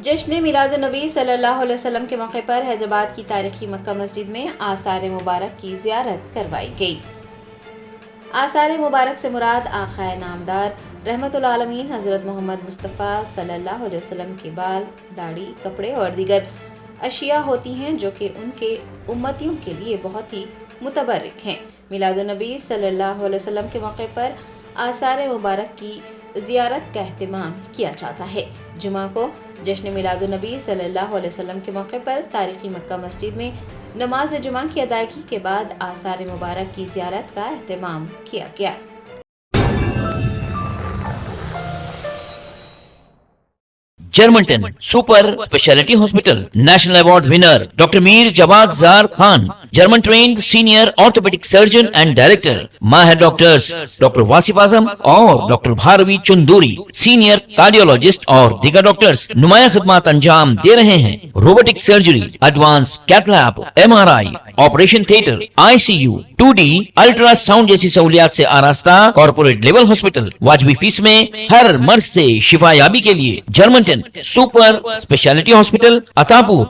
जश्न मिलादुन्नबी सल्लल्लाहु अलैहि वसल्लम के मौके पर हैदराबाद की तारीखी मक्का मस्जिद में आसार मुबारक की ज़ियारत करवाई गई। आसार मुबारक से मुराद आखाए नामदार रहमतुल आलमीन हज़रत मोहम्मद मुस्तफ़ा सल्लल्लाहु अलैहि वसल्लम के बाल, दाढ़ी, कपड़े और दीगर अशिया होती हैं जो कि उनके उम्मतियों के लिए बहुत ही मुतबर्रिक हैं। मिलादुन्नबी सल्लल्लाहु अलैहि वसल्लम के मौके पर आसार मुबारक की ज़ियारत का एहतमाम किया जाता है। जुमा को जश्न मिलादुन्नबी सल्लल्लाहु अलैहि वसल्लम के मौके पर तारीखी मक्का मस्जिद में नमाज जुमा की अदायगी के बाद आसार मुबारक की ज़ियारत का एहतमाम किया गया। Germanten super speciality hospital national award winner doctor Mir Jawad Zar Khan, German trained senior orthopaedic surgeon and director, माहिर डॉक्टर्स डॉक्टर वासिफ आजम और doctor Bharvi Chunduri, senior cardiologist और दीगर डॉक्टर्स नुमाया खिदमत अंजाम दे रहे हैं। Robotic surgery, advance cath lab, MRI, operation theatre, ICU, 2D ultrasound जैसी सहूलियात से आरास्ता कॉर्पोरेट लेवल हॉस्पिटल। वाजबी फीस में हर मर्ज से शिफायाबी के लिए Germanton super speciality hospital, Attapur.